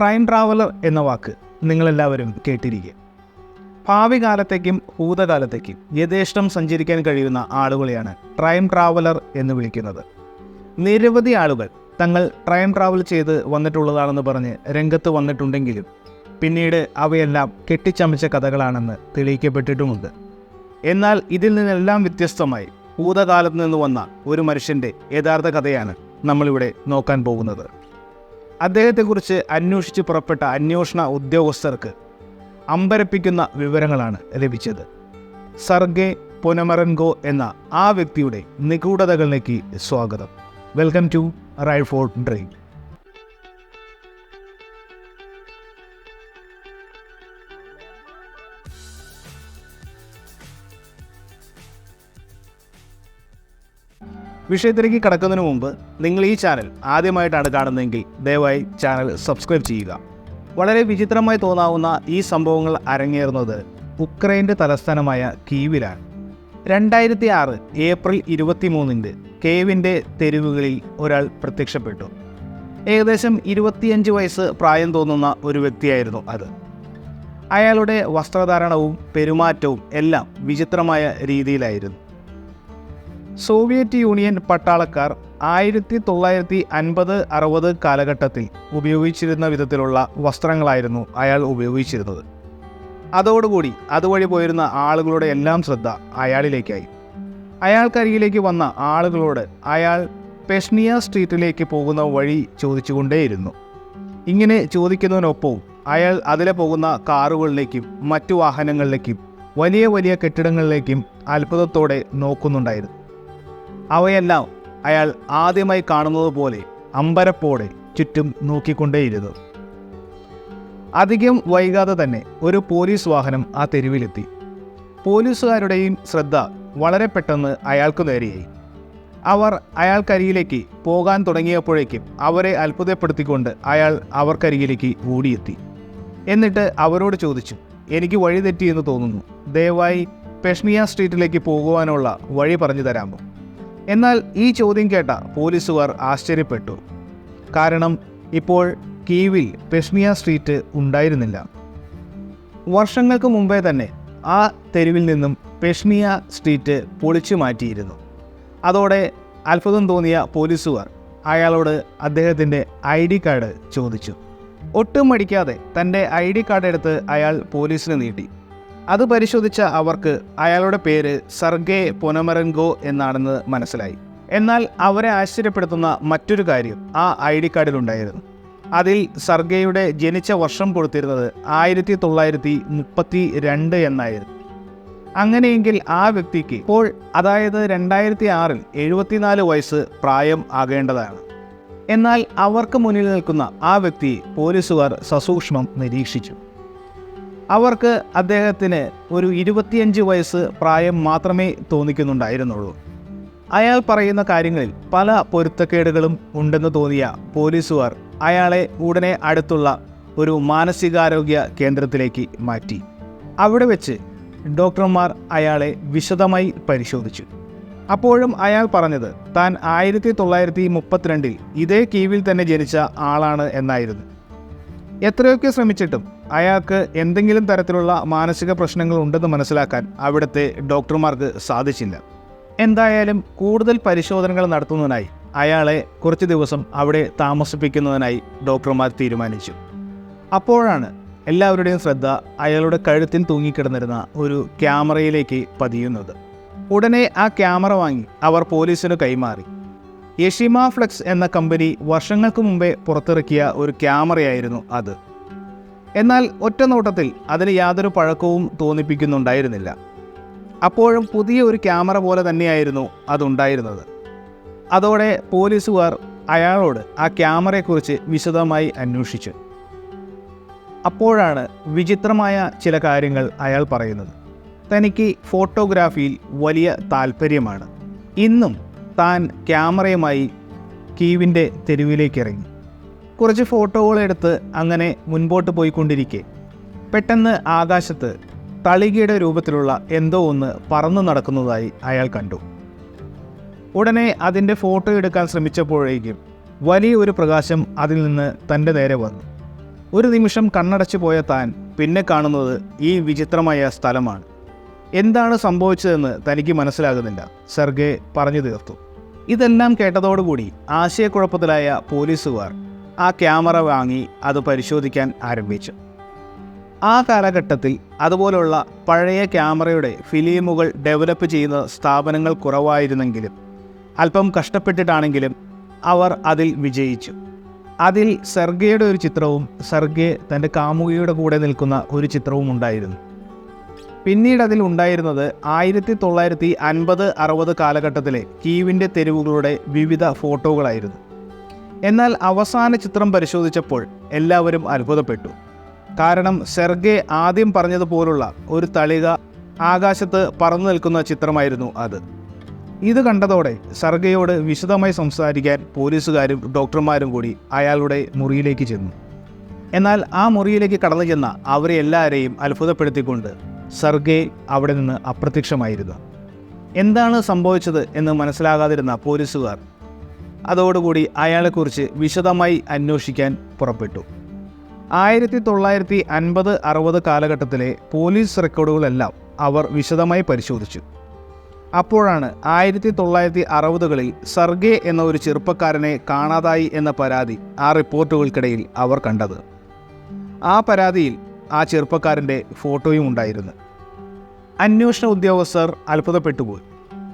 Time traveller എന്ന വാക്ക് നിങ്ങളെല്ലാവരും കേട്ടിരിക്കുക. ഭാവി കാലത്തേക്കും ഭൂതകാലത്തേക്കും യഥേഷ്ടം സഞ്ചരിക്കാൻ കഴിയുന്ന ആളുകളെയാണ് ടൈം ട്രാവലർ എന്ന് വിളിക്കുന്നത്. നിരവധി ആളുകൾ തങ്ങൾ ടൈം ട്രാവൽ ചെയ്ത് വന്നിട്ടുള്ളതാണെന്ന് പറഞ്ഞ് രംഗത്ത് വന്നിട്ടുണ്ടെങ്കിലും പിന്നീട് അവയെല്ലാം കെട്ടിച്ചമച്ച കഥകളാണെന്ന് തെളിയിക്കപ്പെട്ടിട്ടുമുണ്ട്. എന്നാൽ ഇതിൽ നിന്നെല്ലാം വ്യത്യസ്തമായി ഭൂതകാലത്ത് നിന്ന് വന്ന ഒരു മനുഷ്യൻ്റെ യഥാർത്ഥ കഥയാണ് നമ്മളിവിടെ നോക്കാൻ പോകുന്നത്. അദ്ദേഹത്തെക്കുറിച്ച് അന്വേഷിച്ച് പുറപ്പെട്ട അന്വേഷണ ഉദ്യോഗസ്ഥർക്ക് അമ്പരപ്പിക്കുന്ന വിവരങ്ങളാണ് ലഭിച്ചത്. സർഗേ പൊനമറൻഗോ എന്ന ആ വ്യക്തിയുടെ നിഗൂഢതകളിലേക്ക് സ്വാഗതം. Welcome to ride for dream. വിഷയത്തിലേക്ക് കടക്കുന്നതിന് മുമ്പ് നിങ്ങൾ ഈ ചാനൽ ആദ്യമായിട്ടാണ് കാണുന്നതെങ്കിൽ ദയവായി ചാനൽ സബ്സ്ക്രൈബ് ചെയ്യുക. വളരെ വിചിത്രമായി തോന്നാവുന്ന ഈ സംഭവങ്ങൾ അരങ്ങേറുന്നത് ഉക്രൈൻ്റെ തലസ്ഥാനമായ കീവിലാണ്. 2006 ഏപ്രിൽ 23 കേവിൻ്റെ തെരുവുകളിൽ ഒരാൾ പ്രത്യക്ഷപ്പെട്ടു. ഏകദേശം 25 വയസ്സ് പ്രായം തോന്നുന്ന ഒരു വ്യക്തിയായിരുന്നു അത്. അയാളുടെ വസ്ത്രധാരണവും പെരുമാറ്റവും എല്ലാം വിചിത്രമായ രീതിയിലായിരുന്നു. സോവിയറ്റ് യൂണിയൻ പട്ടാളക്കാർ 1950-60 കാലഘട്ടത്തിൽ ഉപയോഗിച്ചിരുന്ന വിധത്തിലുള്ള വസ്ത്രങ്ങളായിരുന്നു അയാൾ ഉപയോഗിച്ചിരുന്നത്. അതോടുകൂടി അതുവഴി പോയിരുന്ന ആളുകളുടെ എല്ലാം ശ്രദ്ധ അയാളിലേക്കായി. അയാൾക്കരികിലേക്ക് വന്ന ആളുകളോട് അയാൾ പെഷ്നിയ സ്ട്രീറ്റിലേക്ക് പോകുന്ന വഴി ചോദിച്ചുകൊണ്ടേയിരുന്നു. ഇങ്ങനെ ചോദിക്കുന്നതിനൊപ്പവും അയാൾ അതിലെ പോകുന്ന കാറുകളിലേക്കും മറ്റു വാഹനങ്ങളിലേക്കും വലിയ വലിയ കെട്ടിടങ്ങളിലേക്കും അത്ഭുതത്തോടെ നോക്കുന്നുണ്ടായിരുന്നു. അവയെല്ലാം അയാൾ ആദ്യമായി കാണുന്നത് പോലെ അമ്പരപ്പോടെ ചുറ്റും നോക്കിക്കൊണ്ടേയിരുന്നു. അധികം വൈകാതെ തന്നെ ഒരു പോലീസ് വാഹനം ആ തെരുവിലെത്തി. പോലീസുകാരുടെയും ശ്രദ്ധ വളരെ പെട്ടെന്ന് അയാൾക്ക് നേരെയായി. അവർ അയാൾക്കരികിലേക്ക് പോകാൻ തുടങ്ങിയപ്പോഴേക്കും അവരെ അത്ഭുതപ്പെടുത്തിക്കൊണ്ട് അയാൾ അവർക്കരികിലേക്ക് ഓടിയെത്തി. എന്നിട്ട് അവരോട് ചോദിച്ചു, എനിക്ക് വഴി തെറ്റിയെന്ന് തോന്നുന്നു, ദയവായി പെഷ്നിയ സ്ട്രീറ്റിലേക്ക് പോകുവാനുള്ള വഴി പറഞ്ഞു തരാമോ? എന്നാൽ ഈ ചോദ്യം കേട്ട പോലീസുകാർ ആശ്ചര്യപ്പെട്ടു. കാരണം ഇപ്പോൾ കീവിൽ പെഷ്നിയ സ്ട്രീറ്റ് ഉണ്ടായിരുന്നില്ല. വർഷങ്ങൾക്ക് മുമ്പേ തന്നെ ആ തെരുവിൽ നിന്നും പെഷ്നിയ സ്ട്രീറ്റ് പൊളിച്ചു മാറ്റിയിരുന്നു. അതോടെ അത്ഭുതം തോന്നിയ പോലീസുകാർ അയാളോട് അദ്ദേഹത്തിൻ്റെ ID കാർഡ് ചോദിച്ചു. ഒട്ടും മടിക്കാതെ തൻ്റെ ID കാർഡ് എടുത്ത് അയാൾ പോലീസിന് നീട്ടി. അത് പരിശോധിച്ച അവർക്ക് അയാളുടെ പേര് സർഗേ പൊനമറൻഗോ എന്നാണെന്ന് മനസ്സിലായി. എന്നാൽ അവരെ ആശ്ചര്യപ്പെടുത്തുന്ന മറ്റൊരു കാര്യം ആ ID കാർഡിലുണ്ടായിരുന്നു. അതിൽ സർഗേയുടെ ജനിച്ച വർഷം കൊടുത്തിരുന്നത് 1932 എന്നായിരുന്നു. അങ്ങനെയെങ്കിൽ ആ വ്യക്തിക്ക് ഇപ്പോൾ, അതായത് 2006 74 വയസ്സ് പ്രായം ആകേണ്ടതാണ്. എന്നാൽ അവർക്ക് മുന്നിൽ നിൽക്കുന്ന ആ വ്യക്തിയെ പോലീസുകാർ സസൂക്ഷ്മം നിരീക്ഷിച്ചു. അവർക്ക് അദ്ദേഹത്തിന് ഒരു 25 വയസ്സ് പ്രായം മാത്രമേ തോന്നിക്കുന്നുണ്ടായിരുന്നുള്ളൂ. അയാൾ പറയുന്ന കാര്യങ്ങളിൽ പല പൊരുത്തക്കേടുകളും ഉണ്ടെന്ന് തോന്നിയ പോലീസുകാർ അയാളെ ഉടനെ അടുത്തുള്ള ഒരു മാനസികാരോഗ്യ കേന്ദ്രത്തിലേക്ക് മാറ്റി. അവിടെ വെച്ച് ഡോക്ടർമാർ അയാളെ വിശദമായി പരിശോധിച്ചു. അപ്പോഴും അയാൾ പറഞ്ഞത് താൻ 1932 ഇതേ കീവിൽ തന്നെ ജനിച്ച ആളാണ് എന്നായിരുന്നു. എത്രയൊക്കെ ശ്രമിച്ചിട്ടും അയാൾക്ക് എന്തെങ്കിലും തരത്തിലുള്ള മാനസിക പ്രശ്നങ്ങൾ ഉണ്ടെന്ന് മനസ്സിലാക്കാൻ അവിടുത്തെ ഡോക്ടർമാർക്ക് സാധിച്ചില്ല. എന്തായാലും കൂടുതൽ പരിശോധനകൾ നടത്തുന്നതിനായി അയാളെ കുറച്ച് ദിവസം അവിടെ താമസിപ്പിക്കുന്നതിനായി ഡോക്ടർമാർ തീരുമാനിച്ചു. അപ്പോഴാണ് എല്ലാവരുടെയും ശ്രദ്ധ അയാളുടെ കഴുത്തിൽ തൂങ്ങിക്കിടന്നിരുന്ന ഒരു ക്യാമറയിലേക്ക് പതിയുന്നത്. ഉടനെ ആ ക്യാമറ വാങ്ങി അവർ പോലീസിന് കൈമാറി. യഷിമ ഫ്ലെക്സ് എന്ന കമ്പനി വർഷങ്ങൾക്ക് മുമ്പേ പുറത്തിറക്കിയ ഒരു ക്യാമറയായിരുന്നു അത്. എന്നാൽ ഒറ്റ നോട്ടത്തിൽ അതിന് യാതൊരു പഴക്കവും തോന്നിപ്പിക്കുന്നുണ്ടായിരുന്നില്ല. അപ്പോഴും പുതിയ ഒരു ക്യാമറ പോലെ തന്നെയായിരുന്നു അതുണ്ടായിരുന്നത്. അതോടെ പോലീസുകാർ അയാളോട് ആ ക്യാമറയെക്കുറിച്ച് വിശദമായി അന്വേഷിച്ചു. അപ്പോഴാണ് വിചിത്രമായ ചില കാര്യങ്ങൾ അയാൾ പറയുന്നത്. തനിക്ക് ഫോട്ടോഗ്രാഫിയിൽ വലിയ താല്പര്യമാണ്. ഇന്നും താൻ ക്യാമറയുമായി കീവിൻ്റെ തെരുവിലേക്ക് ഇറങ്ങി കുറച്ച് ഫോട്ടോകളെടുത്ത് അങ്ങനെ മുൻപോട്ട് പോയിക്കൊണ്ടിരിക്കെ പെട്ടെന്ന് ആകാശത്ത് തളികയുടെ രൂപത്തിലുള്ള എന്തോ ഒന്ന് പറന്നു നടക്കുന്നതായി അയാൾ കണ്ടു. ഉടനെ അതിൻ്റെ ഫോട്ടോ എടുക്കാൻ ശ്രമിച്ചപ്പോഴേക്കും വലിയൊരു പ്രകാശം അതിൽ നിന്ന് തൻ്റെ നേരെ വന്നു. ഒരു നിമിഷം കണ്ണടച്ചു പോയ താൻ പിന്നെ കാണുന്നത് ഈ വിചിത്രമായ സ്ഥലമാണ്. എന്താണ് സംഭവിച്ചതെന്ന് തനിക്ക് മനസ്സിലാകുന്നില്ല, സെർഗെ പറഞ്ഞു തീർത്തു. ഇതെല്ലാം കേട്ടതോടുകൂടി ആശയക്കുഴപ്പത്തിലായ പോലീസുകാർ ആ ക്യാമറ വാങ്ങി അത് പരിശോധിക്കാൻ ആരംഭിച്ചു. ആ കാലഘട്ടത്തിൽ അതുപോലുള്ള പഴയ ക്യാമറയുടെ ഫിലിമുകൾ ഡെവലപ്പ് ചെയ്യുന്ന സ്ഥാപനങ്ങൾ കുറവായിരുന്നെങ്കിലും അല്പം കഷ്ടപ്പെട്ടിട്ടാണെങ്കിലും അവർ അതിൽ വിജയിച്ചു. അതിൽ സെർഗെയുടെ ഒരു ചിത്രവും സെർഗെ തൻ്റെ കാമുകിയുടെ കൂടെ നിൽക്കുന്ന ഒരു ചിത്രവും ഉണ്ടായിരുന്നു. പിന്നീട് അതിൽ ഉണ്ടായിരുന്നത് 1950-60 കാലഘട്ടത്തിലെ കീവിൻ്റെ തെരുവുകളുടെ വിവിധ ഫോട്ടോകളായിരുന്നു. എന്നാൽ അവസാന ചിത്രം പരിശോധിച്ചപ്പോൾ എല്ലാവരും അത്ഭുതപ്പെട്ടു. കാരണം സെർഗെ ആദ്യം പറഞ്ഞതുപോലുള്ള ഒരു തളിക ആകാശത്ത് പറന്നു നിൽക്കുന്ന ചിത്രമായിരുന്നു അത്. ഇത് കണ്ടതോടെ സെർഗെയോട് വിശദമായി സംസാരിക്കാൻ പോലീസുകാരും ഡോക്ടർമാരും കൂടി അയാളുടെ മുറിയിലേക്ക് ചെന്നു. എന്നാൽ ആ മുറിയിലേക്ക് കടന്നു ചെന്ന അവരെ എല്ലാവരെയും അത്ഭുതപ്പെടുത്തിക്കൊണ്ട് സെർഗെ അവിടെ നിന്ന് അപ്രത്യക്ഷമായിരുന്നു. എന്താണ് സംഭവിച്ചത് എന്ന് മനസ്സിലാകാതിരുന്ന പോലീസുകാർ അതോടുകൂടി അയാളെക്കുറിച്ച് വിശദമായി അന്വേഷിക്കാൻ പുറപ്പെട്ടു. 1950-60 കാലഘട്ടത്തിലെ പോലീസ് റെക്കോർഡുകളെല്ലാം അവർ വിശദമായി പരിശോധിച്ചു. അപ്പോഴാണ് 1960കളിൽ സെർഗെ എന്ന ഒരു ചെറുപ്പക്കാരനെ കാണാതായി എന്ന പരാതി ആ റിപ്പോർട്ടുകൾക്കിടയിൽ അവർ കണ്ടത്. ആ പരാതിയിൽ ആ ചെറുപ്പക്കാരൻ്റെ ഫോട്ടോയും ഉണ്ടായിരുന്നു. അന്വേഷണ ഉദ്യോഗസ്ഥർ അത്ഭുതപ്പെട്ടുപോയി.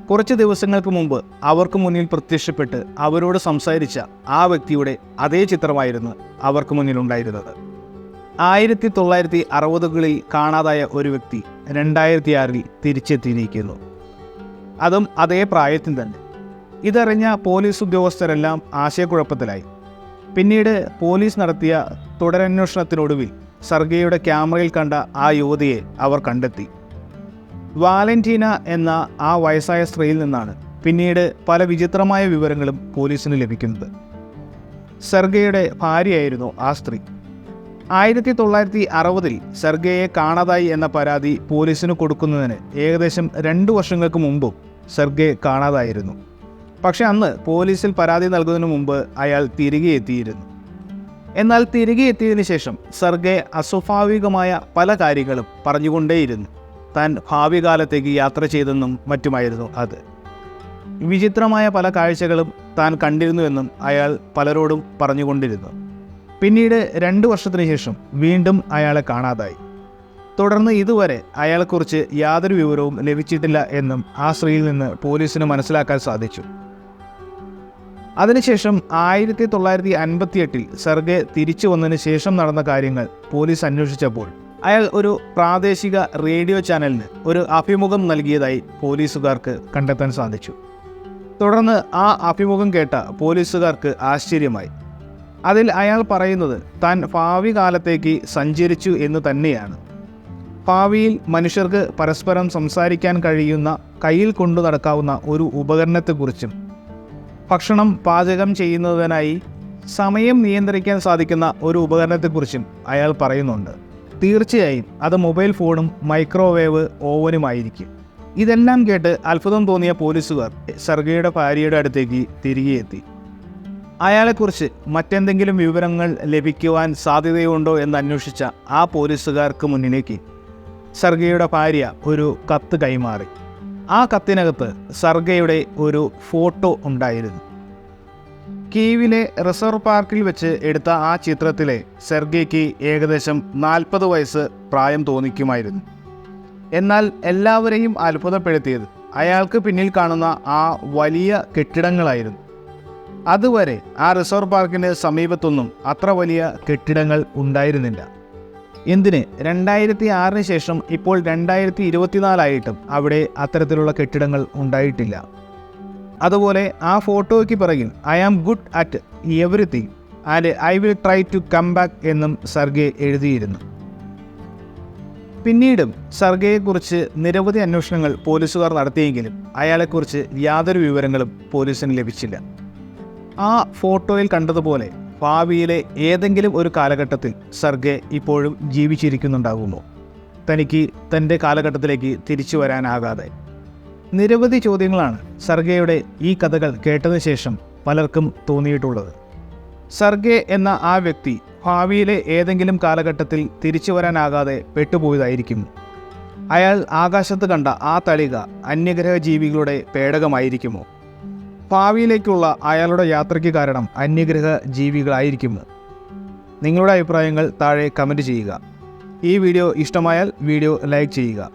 കുറച്ച് ദിവസങ്ങൾക്ക് മുമ്പ് അവർക്ക് മുന്നിൽ പ്രത്യക്ഷപ്പെട്ട് അവരോട് സംസാരിച്ച ആ വ്യക്തിയുടെ അതേ ചിത്രമായിരുന്നു അവർക്ക് മുന്നിലുണ്ടായിരുന്നത്. 1960കളിൽ കാണാതായ ഒരു വ്യക്തി 2006 തിരിച്ചെത്തിയിരിക്കുന്നു, അതും അതേ പ്രായത്തിൽ തന്നെ. ഇതറിഞ്ഞ പോലീസ് ഉദ്യോഗസ്ഥരെല്ലാം ആശയക്കുഴപ്പത്തിലായി. പിന്നീട് പോലീസ് നടത്തിയ തുടരന്വേഷണത്തിനൊടുവിൽ സെർഗെയുടെ ക്യാമറയിൽ കണ്ട ആ യുവതിയെ അവർ കണ്ടെത്തി. വാലന്റീന എന്ന ആ വയസ്സായ സ്ത്രീയിൽ നിന്നാണ് പിന്നീട് പല വിചിത്രമായ വിവരങ്ങളും പോലീസിന് ലഭിക്കുന്നത്. സെർഗെയുടെ ഭാര്യയായിരുന്നു ആ സ്ത്രീ. 1960ൽ സെർഗെയെ കാണാതായി എന്ന പരാതി പോലീസിന് കൊടുക്കുന്നതിന് ഏകദേശം 2 വർഷങ്ങൾക്ക് മുമ്പും സെർഗെ കാണാതായിരുന്നു. പക്ഷെ അന്ന് പോലീസിൽ പരാതി നൽകുന്നതിന് മുമ്പ് അയാൾ തിരികെ എത്തിയിരുന്നു. എന്നാൽ തിരികെ എത്തിയതിനു ശേഷം സെർഗെ അസ്വാഭാവികമായ പല കാര്യങ്ങളും പറഞ്ഞുകൊണ്ടേയിരുന്നു. താൻ ഭാവി കാലത്തേക്ക് യാത്ര ചെയ്തെന്നും മറ്റുമായിരുന്നു അത്. വിചിത്രമായ പല കാഴ്ചകളും താൻ കണ്ടിരുന്നുവെന്നും അയാൾ പലരോടും പറഞ്ഞുകൊണ്ടിരുന്നു. പിന്നീട് 2 വർഷത്തിന് ശേഷം വീണ്ടും അയാളെ കാണാതായി. തുടർന്ന് ഇതുവരെ അയാളെക്കുറിച്ച് യാതൊരു വിവരവും ലഭിച്ചിട്ടില്ല എന്നും ആ സ്ത്രീയിൽ നിന്ന് പോലീസിന് മനസ്സിലാക്കാൻ സാധിച്ചു. അതിനുശേഷം 1958ൽ സെർഗെ തിരിച്ചു വന്നതിന് ശേഷം നടന്ന കാര്യങ്ങൾ പോലീസ് അന്വേഷിച്ചപ്പോൾ അയാൾ ഒരു പ്രാദേശിക റേഡിയോ ചാനലിന് ഒരു അഭിമുഖം നൽകിയതായി പോലീസുകാർക്ക് കണ്ടെത്താൻ സാധിച്ചു. തുടർന്ന് ആ അഭിമുഖം കേട്ട പോലീസുകാർക്ക് ആശ്ചര്യമായി. അതിൽ അയാൾ പറയുന്നത് താൻ ഭാവി കാലത്തേക്ക് സഞ്ചരിച്ചു എന്ന് തന്നെയാണ്. ഭാവിയിൽ മനുഷ്യർക്ക് പരസ്പരം സംസാരിക്കാൻ കഴിയുന്ന കയ്യിൽ കൊണ്ടു നടക്കാവുന്ന ഒരു ഉപകരണത്തെക്കുറിച്ചും ഭക്ഷണം പാചകം ചെയ്യുന്നതിനായി സമയം നിയന്ത്രിക്കാൻ സാധിക്കുന്ന ഒരു ഉപകരണത്തെക്കുറിച്ചും അയാൾ പറയുന്നുണ്ട്. തീർച്ചയായും അത് മൊബൈൽ ഫോണും മൈക്രോവേവ് ഓവനുമായിരിക്കും. ഇതെല്ലാം കേട്ട് അത്ഭുതം തോന്നിയ പോലീസുകാർ സെർഗെയുടെ ഭാര്യയുടെ അടുത്തേക്ക് തിരികെ എത്തി. അയാളെക്കുറിച്ച് മറ്റെന്തെങ്കിലും വിവരങ്ങൾ ലഭിക്കുവാൻ സാധ്യതയുണ്ടോ എന്ന് അന്വേഷിച്ച ആ പോലീസുകാർക്ക് മുന്നിലേക്ക് സെർഗെയുടെ ഭാര്യ ഒരു കത്ത് കൈമാറി. ആ കത്തിനകത്ത് സെർഗെയുടെ ഒരു ഫോട്ടോ ഉണ്ടായിരുന്നു. കീവിലെ റിസർവ് പാർക്കിൽ വെച്ച് എടുത്ത ആ ചിത്രത്തിലെ സെർഗെയ്ക്ക് ഏകദേശം 40 വയസ്സ് പ്രായം തോന്നിക്കുമായിരുന്നു. എന്നാൽ എല്ലാവരെയും അത്ഭുതപ്പെടുത്തിയത് അയാൾക്ക് പിന്നിൽ കാണുന്ന ആ വലിയ കെട്ടിടങ്ങളായിരുന്നു. അതുവരെ ആ റിസർവ് പാർക്കിന് സമീപത്തൊന്നും അത്ര വലിയ കെട്ടിടങ്ങൾ ഉണ്ടായിരുന്നില്ല. എന്തിന് 2006 ശേഷം ഇപ്പോൾ 2024 അവിടെ അത്തരത്തിലുള്ള കെട്ടിടങ്ങൾ ഉണ്ടായിട്ടില്ല. അതുപോലെ ആ ഫോട്ടോയ്ക്ക് പിറകിൽ I am good at everything and I will try to come back എന്നും സെർഗെ എഴുതിയിരുന്നു. പിന്നീടും സെർഗെയെക്കുറിച്ച് നിരവധി അന്വേഷണങ്ങൾ പോലീസുകാർ നടത്തിയെങ്കിലും അയാളെക്കുറിച്ച് യാതൊരു വിവരങ്ങളും പോലീസിന് ലഭിച്ചില്ല. ആ ഫോട്ടോയിൽ കണ്ടതുപോലെ ഭാവിയിലെ ഏതെങ്കിലും ഒരു കാലഘട്ടത്തിൽ സെർഗെ ഇപ്പോഴും ജീവിച്ചിരിക്കുന്നുണ്ടാകുമോ? തനിക്ക് തൻ്റെ കാലഘട്ടത്തിലേക്ക് തിരിച്ചു വരാനാകാതെ നിരവധി ചോദ്യങ്ങളാണ് സെർഗെയുടെ ഈ കഥകൾ കേട്ടതിന് ശേഷം പലർക്കും തോന്നിയിട്ടുള്ളത്. സെർഗെ എന്ന ആ വ്യക്തി ഭാവിയിലെ ഏതെങ്കിലും കാലഘട്ടത്തിൽ തിരിച്ചു വരാനാകാതെ പെട്ടുപോയതായിരിക്കും. അയാൾ ആകാശത്ത് കണ്ട ആ തളിക അന്യഗ്രഹ ജീവികളുടെ പേടകമായിരിക്കുമോ? ഭാവിയിലേക്കുള്ള അയാളുടെ യാത്രയ്ക്ക് കാരണം അന്യഗ്രഹ ജീവികളായിരിക്കുമോ? നിങ്ങളുടെ അഭിപ്രായങ്ങൾ താഴെ കമൻറ്റ് ചെയ്യുക. ഈ വീഡിയോ ഇഷ്ടമായാൽ വീഡിയോ ലൈക്ക് ചെയ്യുക.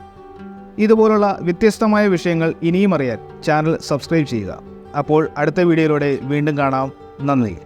ഇതുപോലുള്ള വ്യത്യസ്തമായ വിഷയങ്ങൾ ഇനിയും അറിയാൻ ചാനൽ സബ്സ്ക്രൈബ് ചെയ്യുക. അപ്പോൾ അടുത്ത വീഡിയോയിലൂടെ വീണ്ടും കാണാം. നന്ദി.